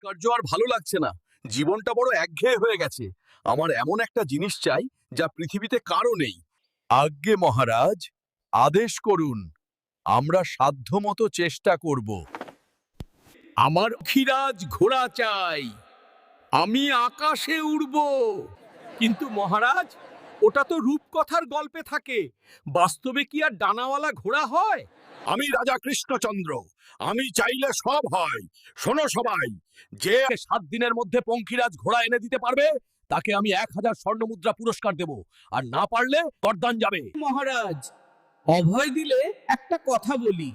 কার্য আর ভালো লাগছে না। জীবনটা বড় একঘেয়ে হয়ে গেছে। আমার এমন একটা জিনিস চাই যা পৃথিবীতে কারও নেই। আজ্ঞে মহারাজ, আদেশ করুন। আমরা সাধ্যমতো চেষ্টা করব। আমার পক্ষীরাজ ঘোড়া চাই। আমি আকাশে উড়ব। কিন্তু মহারাজ, ওটা তো রূপকথার গল্পে থাকে। বাস্তবে কি আর ডানাওয়ালা ঘোড়া হয়? আমি রাজা কৃষ্ণচন্দ্র। আমি চাইলে সব হয়। শোনো সবাই, যে 7 দিনের মধ্যে পঙ্খিরাজ ঘোড়া এনে দিতে পারবে তাকে আমি 1000 স্বর্ণমুদ্রা পুরস্কার দেব, আর না পারলে গর্দান যাবে। মহারাজ, অভয় দিলে একটা কথা বলি।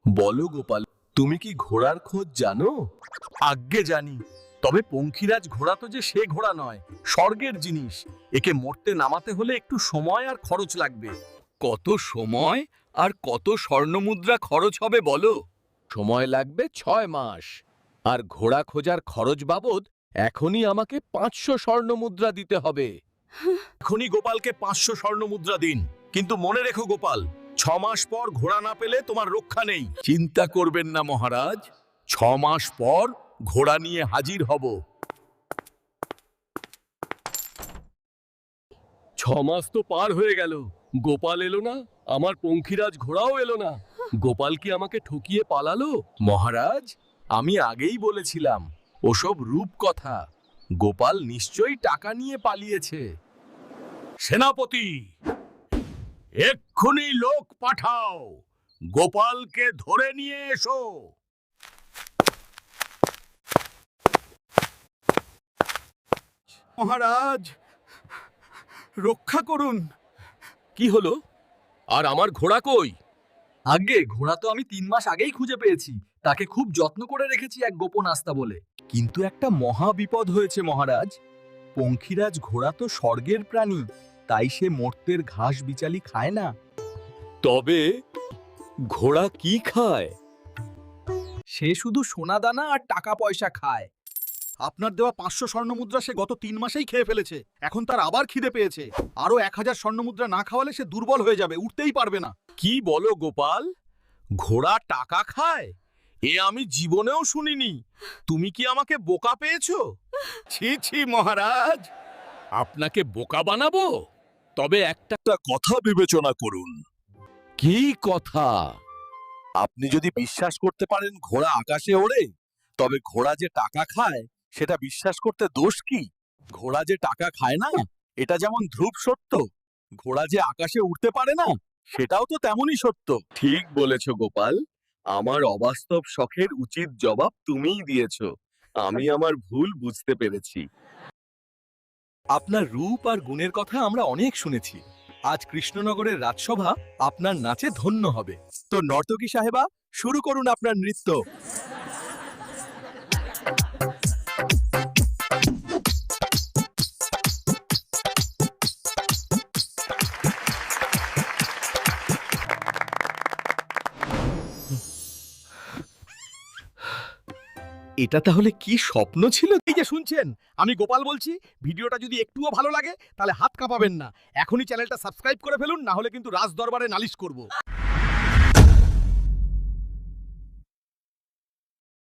বলো গোপাল, তুমি কি ঘোড়ার খোঁজ জানো? আজ্ঞে জানি, তবে পঙ্খিরাজ ঘোড়া তো যে সে ঘোড়া নয়, স্বর্গের জিনিস। একে মরতে নামাতে হলে একটু সময় আর খরচ লাগবে। কত সময় আর কত স্বর্ণমুদ্রা খরচ হবে বলো? সময় লাগবে 6 মাস, আর ঘোড়া খোঁজার খরচ বাবদ এখনই আমাকে 500 স্বর্ণমুদ্রা দিতে হবে। এখনই গোপালকে 500 স্বর্ণমুদ্রা দিন। কিন্তু মনে রেখো গোপাল, 6 মাস পর ঘোড়া না পেলে তোমার রক্ষা নেই। চিন্তা করবেন না মহারাজ, 6 মাস পর ঘোড়া নিয়ে হাজির হব। 6 মাস তো পার হয়ে গেল, গোপাল এলো না, আমার পঙ্খিরাজ ঘোড়াও এলো না। গোপাল কি আমাকে ঠকিয়ে পালালো? মহারাজ, আমি আগেই বলেছিলাম ওসব রূপকথা। গোপাল নিশ্চয়ই টাকা নিয়ে পালিয়েছে। সেনাপতি, এক্ষুনি লোক পাঠাও, গোপালকে ধরে নিয়ে এসো। মহারাজ, রক্ষা করুন। কি হলো? আর আমার ঘোড়া কই? আগে ঘোড়া তো আমি 3 মাস আগেই খুঁজে পেয়েছি। তাকে খুব যত্ন করে রেখেছি এক গোপন আস্তা বলে। কিন্তু একটা মহা বিপদ হয়েছে মহারাজ। পঙ্খিরাজ ঘোড়া তো স্বর্গের প্রাণী, তাই সে মর্ত্যের ঘাস বিচালি খায় না। তবে ঘোড়া কি খায়? সে শুধু সোনা দানা আর টাকা পয়সা খায়। আপনার দেওয়া 500 স্বর্ণমুদ্রা সে গত 3 মাসেই খেয়ে ফেলেছে। এখন তার আবার খিদে পেয়েছে। আরো 1000 স্বর্ণমুদ্রা না খাওয়ালে সে দুর্বল হয়ে যাবে, উঠতেই পারবে না। কি বলো গোপাল? ঘোড়া টাকা খায়? এ আমি জীবনেও শুনিনি। তুমি কি আমাকে বোকা পেয়েছো? ছি ছি মহারাজ, আপনাকে বোকা বানাবো? তবে একটা কথা বিবেচনা করুন। কি কথা? আপনি যদি বিশ্বাস করতে পারেন ঘোড়া আকাশে ওড়ে, তবে ঘোড়া যে টাকা খায় সেটা বিশ্বাস করতে দোষ কি? ঘোড়া যে টাকা খায় না, এটা যেমন ধ্রুব সত্য। ঘোড়া যে আকাশে উঠতে পারে না, সেটাও তো তেমনই সত্য। ঠিক বলেছ গোপাল। আমার অবাস্তব শখের উচিত জবাব তুমিই দিয়েছো। আমি আমার ভুল বুঝতে পেরেছি। আপনার রূপ আর গুণের কথা আমরা অনেক শুনেছি। আজ কৃষ্ণনগরের রাজসভা আপনার নাচে ধন্য হবে। তো নর্তকী সাহেবা, শুরু করুন আপনার নৃত্য। এটা তাহলে কি স্বপ্ন ছিল? এই যে শুনছেন, আমি গোপাল বলছি। ভিডিওটা যদি একটুও ভালো লাগে তাহলে হাত কাঁপাবেন না। এখনই চ্যানেলটা সাবস্ক্রাইব করে ফেলুন, না হলে কিন্তু রাজ দরবারে নালিশ করব।